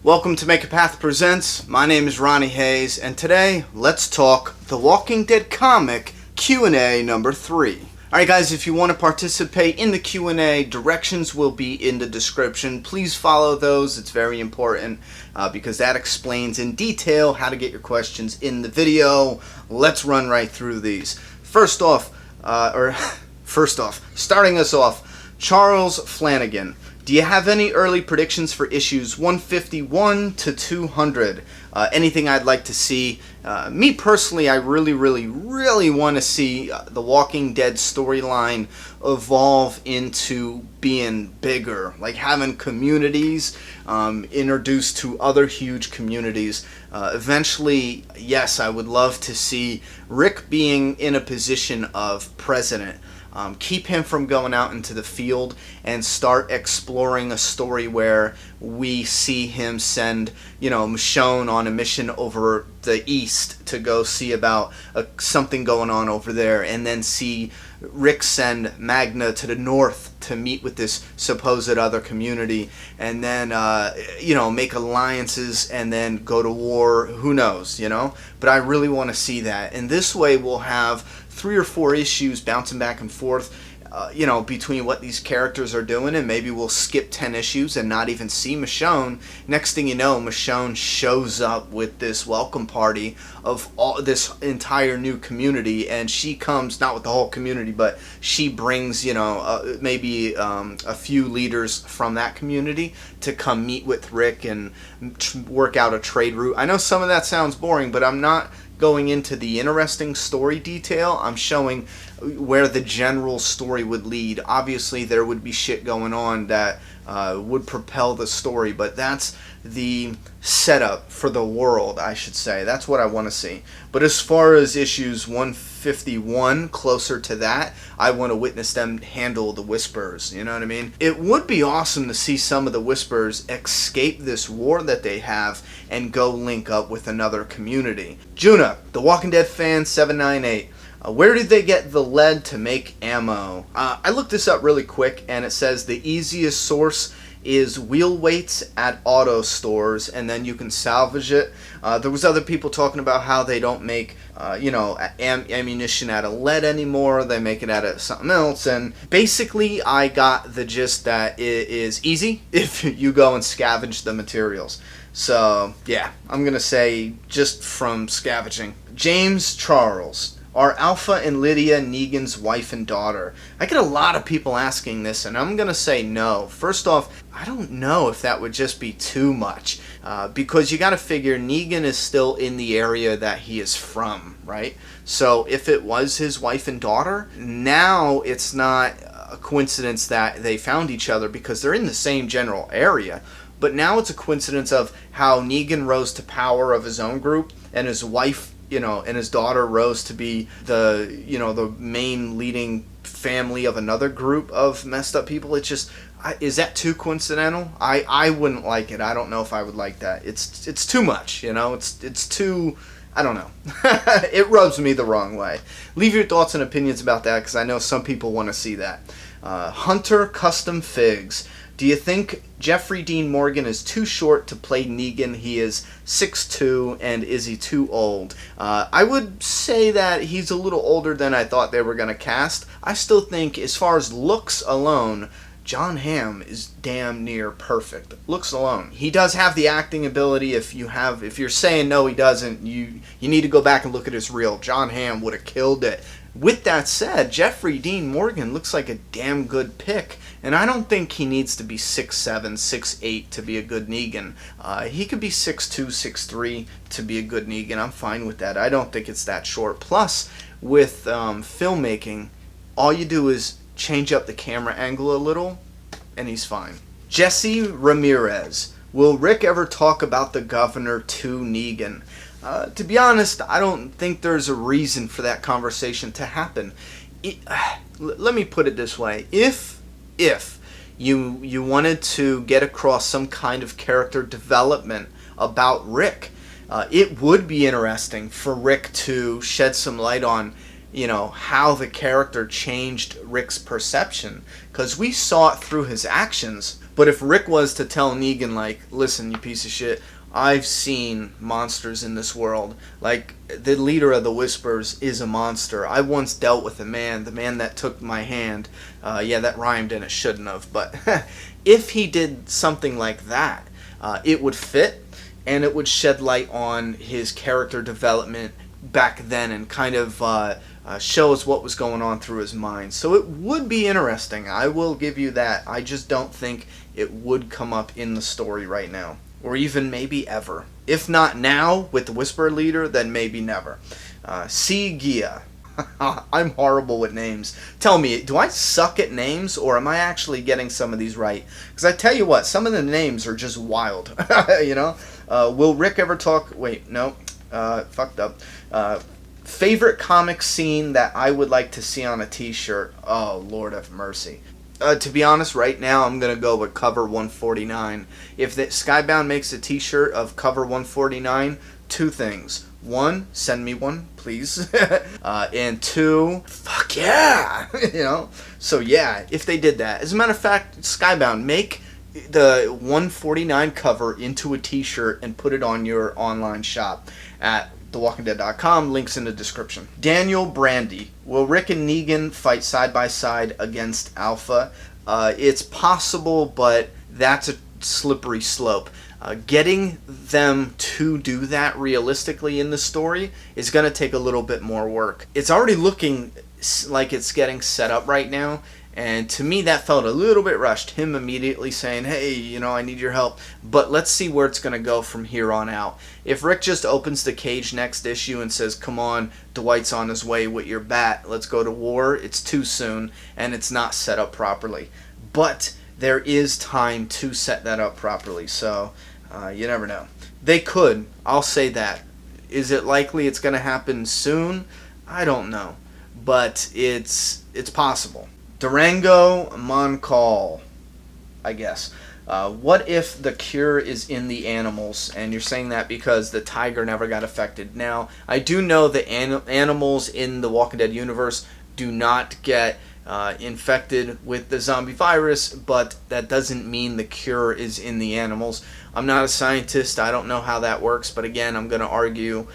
Welcome to Make a Path Presents. My name is Ronnie Hayes, and today let's talk The Walking Dead comic Q&A number 3. Alright guys, if you want to participate in the Q&A, directions will be in the description. Please follow those. It's very important because that explains in detail how to get your questions in the video. Let's run right through these. First off, starting us off, Charles Flanagan. Do you have any early predictions for issues 151 to 200? Anything I'd like to see? Me personally, I really want to see the Walking Dead storyline evolve into being bigger, like having communities introduced to other huge communities. Eventually, yes, I would love to see Rick being in a position of president. Keep him from going out into the field and start exploring a story where we see him send, Michonne on a mission over the east to go see about something going on over there, and then see Rick send Magna to the north to meet with this supposed other community, and then, make alliances and then go to war. Who knows, But I really want to see that. And this way we'll have 3 or 4 issues bouncing back and forth, between what these characters are doing, and maybe we'll skip 10 issues and not even see Michonne. Next thing you know, Michonne shows up with this welcome party of all this entire new community, and she comes, not with the whole community, but she brings, maybe a few leaders from that community to come meet with Rick and work out a trade route. I know some of that sounds boring, but I'm not going into the interesting story detail. I'm showing where the general story would lead. Obviously there would be shit going on that would propel the story, but that's the setup for the world, I should say. That's what I want to see. But as far as issues 151, closer to that, I want to witness them handle the Whispers, you know what I mean? It would be awesome to see some of the Whispers escape this war that they have and go link up with another community. Juna, the Walking Dead fan 798. Where did they get the lead to make ammo? I looked this up really quick, and it says the easiest source is wheel weights at auto stores, and then you can salvage it. There was other people talking about how they don't make ammunition out of lead anymore. They make it out of something else, and basically I got the gist that it is easy if you go and scavenge the materials. So yeah, I'm gonna say just from scavenging. James Charles. Are Alpha and Lydia Negan's wife and daughter? I get a lot of people asking this, and I'm going to say no. First off, I don't know if that would just be too much, because you got to figure Negan is still in the area that he is from, right? So if it was his wife and daughter, now it's not a coincidence that they found each other because they're in the same general area. But now it's a coincidence of how Negan rose to power of his own group, and his wife and his daughter rose to be the main leading family of another group of messed up people. It's just, is that too coincidental? I wouldn't like it. I don't know if I would like that. It's too much, It's too, I don't know. It rubs me the wrong way. Leave your thoughts and opinions about that, because I know some people want to see that. Hunter Custom Figs. Do you think Jeffrey Dean Morgan is too short to play Negan? He is 6'2", and is he too old? I would say that he's a little older than I thought they were going to cast. I still think, as far as looks alone, John Hamm is damn near perfect. Looks alone. He does have the acting ability. If you're saying no, he doesn't, you need to go back and look at his reel. John Hamm would have killed it. With that said, Jeffrey Dean Morgan looks like a damn good pick, and I don't think he needs to be 6'7", 6'8" to be a good Negan. He could be 6'2", 6'3" to be a good Negan. I'm fine with that. I don't think it's that short. Plus, with filmmaking, all you do is change up the camera angle a little, and he's fine. Jesse Ramirez. Will Rick ever talk about the governor to Negan? To be honest, I don't think there's a reason for that conversation to happen. Let me put it this way. If you wanted to get across some kind of character development about Rick, it would be interesting for Rick to shed some light on how the character changed Rick's perception, because we saw it through his actions, But if Rick was to tell Negan, like, listen, you piece of shit, I've seen monsters in this world. Like, the leader of the Whispers is a monster. I once dealt with a man, the man that took my hand. Yeah, that rhymed and it shouldn't have. But if he did something like that, it would fit, and it would shed light on his character development back then and kind of show us what was going on through his mind. So it would be interesting. I will give you that. I just don't think it would come up in the story right now. Or even maybe ever. If not now with the Whisper leader, then maybe never. Gia. I'm horrible with names. Tell me, do I suck at names, or am I actually getting some of these right? Because I tell you what, some of the names are just wild. You know? Will Rick ever talk... Wait, no. Fucked up. Favorite comic scene that I would like to see on a t-shirt? Oh, Lord have mercy. To be honest, right now, I'm going to go with cover 149. If the Skybound makes a t-shirt of cover 149, two things. One, send me one, please. And two, fuck yeah! You know? So yeah, if they did that. As a matter of fact, Skybound, make the 149 cover into a t-shirt and put it on your online shop at TheWalkingDead.com. Links in the description. Daniel Brandy. Will Rick and Negan fight side by side against Alpha? It's possible, but that's a slippery slope. Getting them to do that realistically in the story is going to take a little bit more work. It's already looking like it's getting set up right now, and to me that felt a little bit rushed. Him immediately saying, hey, you know, I need your help, but let's see where it's going to go from here on out. If Rick just opens the cage next issue and says, come on, Dwight's on his way with your bat, let's go to war, it's too soon, and it's not set up properly. But there is time to set that up properly, so you never know. They could, I'll say that. Is it likely it's going to happen soon? I don't know, but it's possible. Durango Moncal, I guess. What if the cure is in the animals? And you're saying that because the tiger never got affected. Now, I do know that animals in the Walking Dead universe do not get infected with the zombie virus, but that doesn't mean the cure is in the animals. I'm not a scientist. I don't know how that works, but again, I'm going to argue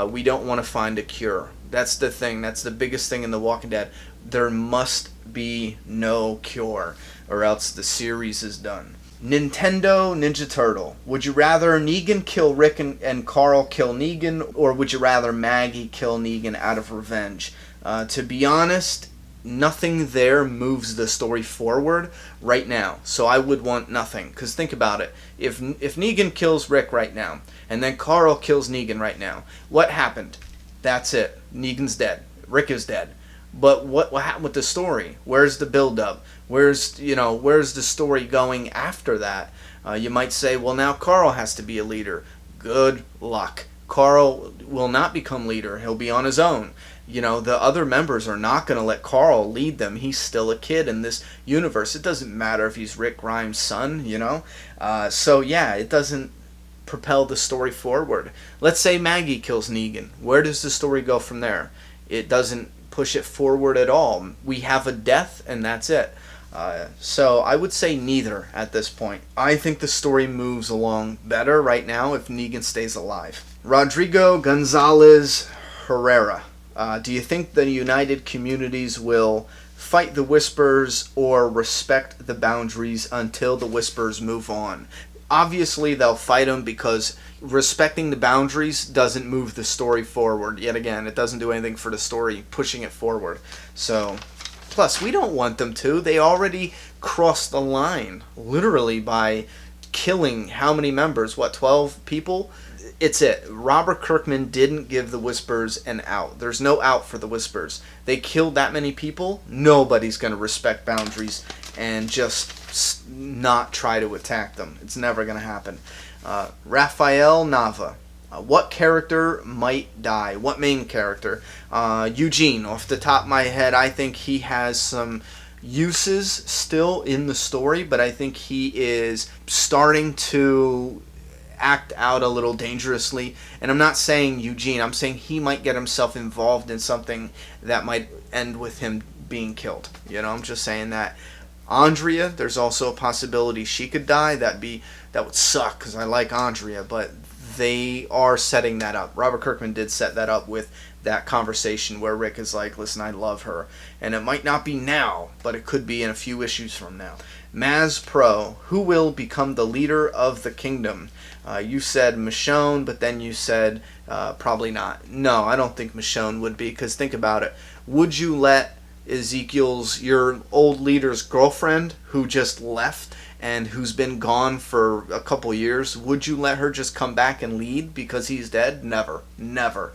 we don't want to find a cure. That's the thing. That's the biggest thing in The Walking Dead. There must be no cure, or else the series is done. Nintendo Ninja Turtle. Would you rather Negan kill Rick and Carl kill Negan, or would you rather Maggie kill Negan out of revenge? To be honest, nothing there moves the story forward right now. So I would want nothing. Because think about it. If Negan kills Rick right now, and then Carl kills Negan right now, what happened? That's it. Negan's dead. Rick is dead. But what happened with the story? Where's the build-up? Where's the story going after that? You might say, well, now Carl has to be a leader. Good luck. Carl will not become leader. He'll be on his own. You know, the other members are not going to let Carl lead them. He's still a kid in this universe. It doesn't matter if he's Rick Grimes' son, you know? So, yeah, it doesn't propel the story forward. Let's say Maggie kills Negan. Where does the story go from there? It doesn't push it forward at all. We have a death, and that's it. So I would say neither at this point. I think the story moves along better right now if Negan stays alive. Rodrigo Gonzalez Herrera. Do you think the United Communities will fight the Whispers or respect the boundaries until the Whispers move on? Obviously, they'll fight them because respecting the boundaries doesn't move the story forward. Yet again, it doesn't do anything for the story, pushing it forward. So, plus, we don't want them to. They already crossed the line, literally, by killing how many members? 12 people? It's it. Robert Kirkman didn't give the Whispers an out. There's no out for the Whispers. They killed that many people. Nobody's going to respect boundaries and just not try to attack them. It's never going to happen. Rafael Nava. What character might die? What main character? Eugene. Off the top of my head, I think he has some uses still in the story, but I think he is starting to act out a little dangerously. And I'm not saying Eugene. I'm saying he might get himself involved in something that might end with him being killed. You know, I'm just saying that. Andrea, there's also a possibility she could die. That would suck because I like Andrea, but they are setting that up. Robert Kirkman did set that up with that conversation where Rick is like, listen, I love her. And it might not be now, but it could be in a few issues from now. Maz Pro, who will become the leader of the kingdom? You said Michonne, but then you said probably not. No, I don't think Michonne would be, because think about it. Would you let Ezekiel's, your old leader's girlfriend, who just left and who's been gone for a couple years, would you let her just come back and lead because he's dead? Never. Never.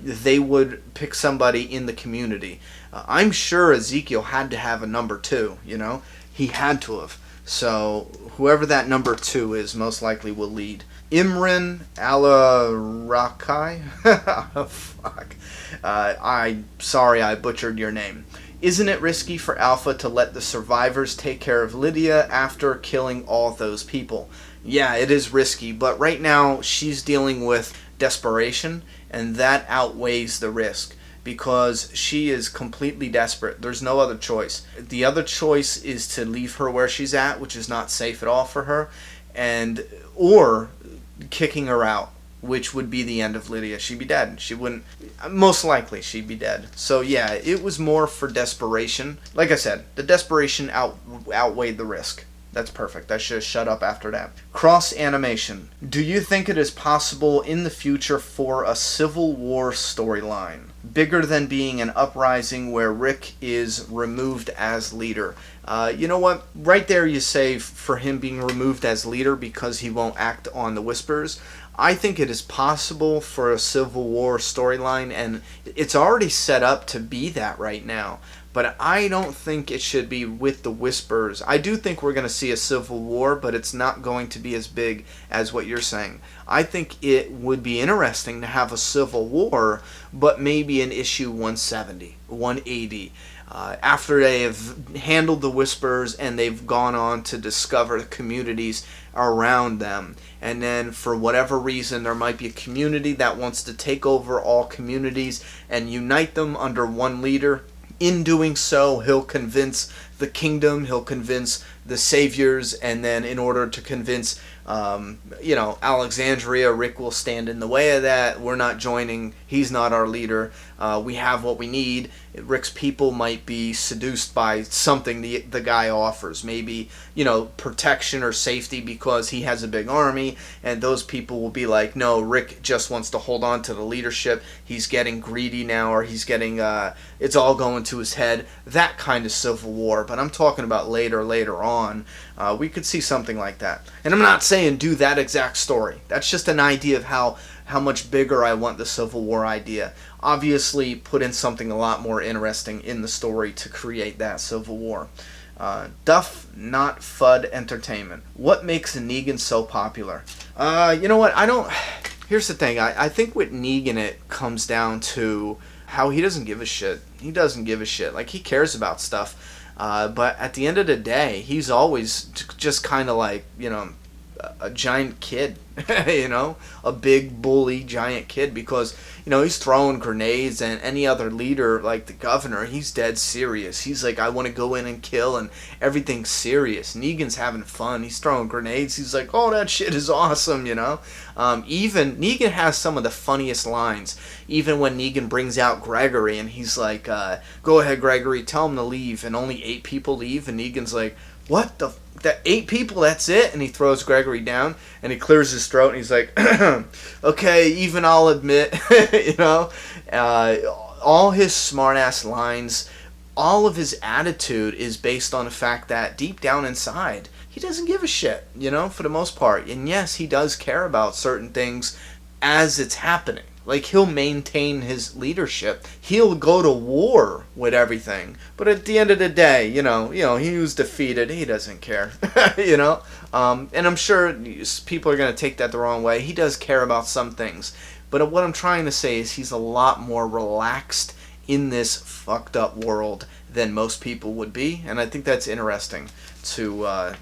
They would pick somebody in the community. I'm sure Ezekiel had to have a number 2, you know? He had to have. So whoever that number 2 is most likely will lead. Imran Alarakai? Oh, fuck. Sorry I butchered your name. Isn't it risky for Alpha to let the survivors take care of Lydia after killing all those people? Yeah, it is risky, but right now she's dealing with desperation, and that outweighs the risk because she is completely desperate. There's no other choice. The other choice is to leave her where she's at, which is not safe at all for her, or kicking her out, which would be the end of Lydia. She'd be dead. She wouldn't... Most likely, she'd be dead. So, yeah, it was more for desperation. Like I said, the desperation outweighed the risk. That's perfect. I should have shut up after that. Cross animation. Do you think it is possible in the future for a Civil War storyline? Bigger than being an uprising where Rick is removed as leader. You know what? Right there you say for him being removed as leader because he won't act on the whispers. I think it is possible for a Civil War storyline, and it's already set up to be that right now. But I don't think it should be with the whispers. I do think we're going to see a Civil War, but it's not going to be as big as what you're saying. I think it would be interesting to have a Civil War, but maybe in issue 170, 180. After they have handled the whispers and they've gone on to discover the communities around them. And then for whatever reason there might be a community that wants to take over all communities and unite them under one leader. In doing so, he'll convince the kingdom, he'll convince the saviors, and then in order to convince Alexandria, Rick will stand in the way of that. We're not joining. He's not our leader. We have what we need. Rick's people might be seduced by something the guy offers. Maybe, protection or safety because he has a big army. And those people will be like, no, Rick just wants to hold on to the leadership. He's getting greedy now, or he's getting, it's all going to his head. That kind of Civil War. But I'm talking about later on. We could see something like that. And I'm not saying do that exact story. That's just an idea of how much bigger I want the Civil War idea. Obviously, put in something a lot more interesting in the story to create that Civil War. Duff, not Fudd Entertainment. What makes Negan so popular? You know what? Here's the thing. I think with Negan it comes down to how he doesn't give a shit. He doesn't give a shit. Like, he cares about stuff. But at the end of the day, he's always just kind of like, a giant kid, a big bully giant kid, because he's throwing grenades, and any other leader like the governor, he's dead serious. He's like, I want to go in and kill, and everything's serious. Negan's having fun. He's throwing grenades. He's like, oh, that shit is awesome. Even Negan has some of the funniest lines. Even when Negan brings out Gregory and he's like, go ahead, Gregory, tell him to leave, and only 8 people leave, and Negan's like, what the that 8 people, that's it? And he throws Gregory down, and he clears his throat, and he's like, okay, even I'll admit, all his smart-ass lines, all of his attitude is based on the fact that deep down inside, he doesn't give a shit, for the most part. And yes, he does care about certain things as it's happening. Like, he'll maintain his leadership. He'll go to war with everything. But at the end of the day, he was defeated. He doesn't care, And I'm sure people are going to take that the wrong way. He does care about some things. But what I'm trying to say is he's a lot more relaxed in this fucked up world than most people would be. And I think that's interesting to a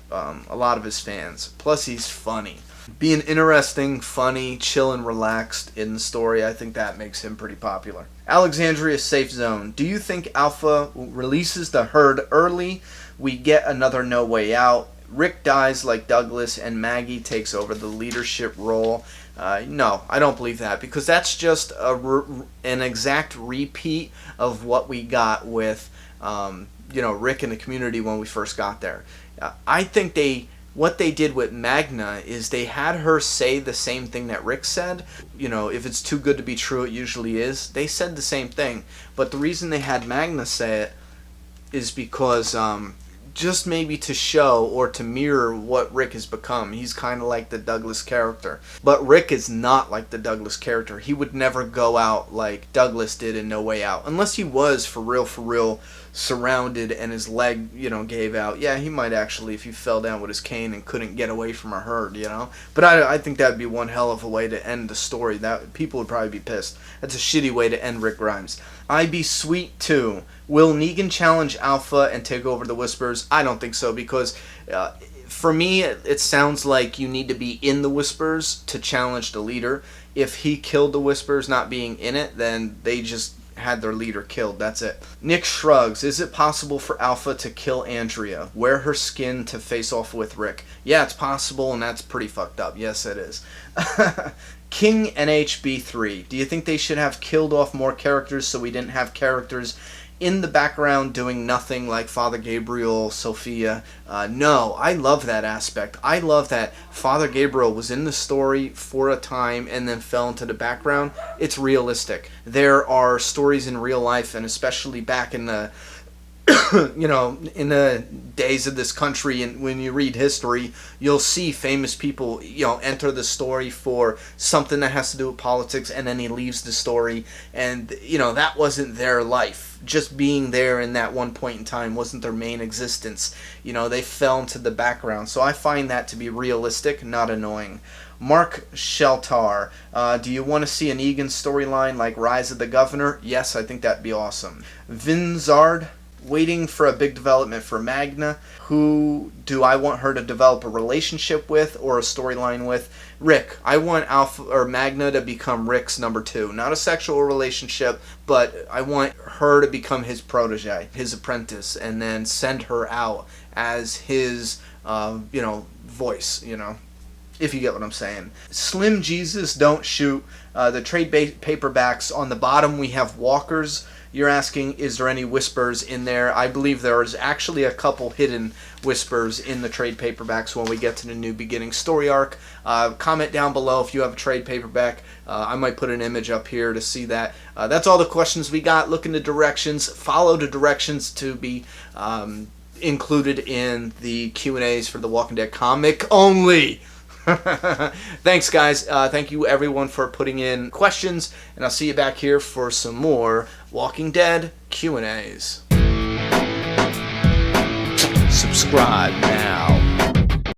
lot of his fans. Plus, he's funny. Being interesting, funny, chill, and relaxed in the story, I think that makes him pretty popular. Alexandria Safe Zone. Do you think Alpha releases the herd early we get another No Way Out. Rick dies like Douglas, and Maggie takes over the leadership role. No, I don't believe that, because that's just an exact repeat of what we got with Rick and the community when we first got there. I think what they did with Magna is they had her say the same thing that Rick said. If it's too good to be true, it usually is. They said the same thing, but the reason they had Magna say it is because just maybe to show or to mirror what Rick has become. He's kind of like the Douglas character. But Rick is not like the Douglas character. He would never go out like Douglas did in No Way Out. Unless he was for real surrounded and his leg, gave out. Yeah, he might actually if he fell down with his cane and couldn't get away from a herd, But I think that would be one hell of a way to end the story. That people would probably be pissed. That's a shitty way to end Rick Grimes. I Be Sweet 2. Will Negan challenge Alpha and take over the Whispers? I don't think so, because for me, it sounds like you need to be in the Whispers to challenge the leader. If he killed the Whispers not being in it, then they just had their leader killed. That's it. Nick shrugs. Is it possible for Alpha to kill Andrea? Wear her skin to face off with Rick? Yeah, it's possible, and that's pretty fucked up. Yes, it is. King NHB3. Do you think they should have killed off more characters so we didn't have characters in the background doing nothing like Father Gabriel, Sophia? No, I love that aspect. I love that Father Gabriel was in the story for a time and then fell into the background. It's realistic. There are stories in real life, and especially back in the in the days of this country, and when you read history, you'll see famous people, enter the story for something that has to do with politics, and then he leaves the story, and, that wasn't their life. Just being there in that one point in time wasn't their main existence. They fell into the background. So I find that to be realistic, not annoying. Mark Sheltar, do you want to see an Negan storyline like Rise of the Governor? Yes, I think that'd be awesome. Vinzard, waiting for a big development for Magna. Who do I want her to develop a relationship with or a storyline with? Rick. I want Alpha or Magna to become Rick's number 2. Not a sexual relationship, but I want her to become his protege, his apprentice, and then send her out as his, voice, if you get what I'm saying. Slim Jesus, don't shoot. The trade paperbacks, on the bottom we have walkers. You're asking, is there any whispers in there? I believe there is actually a couple hidden whispers in the trade paperbacks when we get to the New Beginning story arc. Comment down below if you have a trade paperback. I might put an image up here to see that. That's all the questions we got. Look in the directions. Follow the directions to be included in the Q&As for the Walking Dead comic only. Thanks, guys. Thank you, everyone, for putting in questions, and I'll see you back here for some more Walking Dead Q&As. Subscribe now.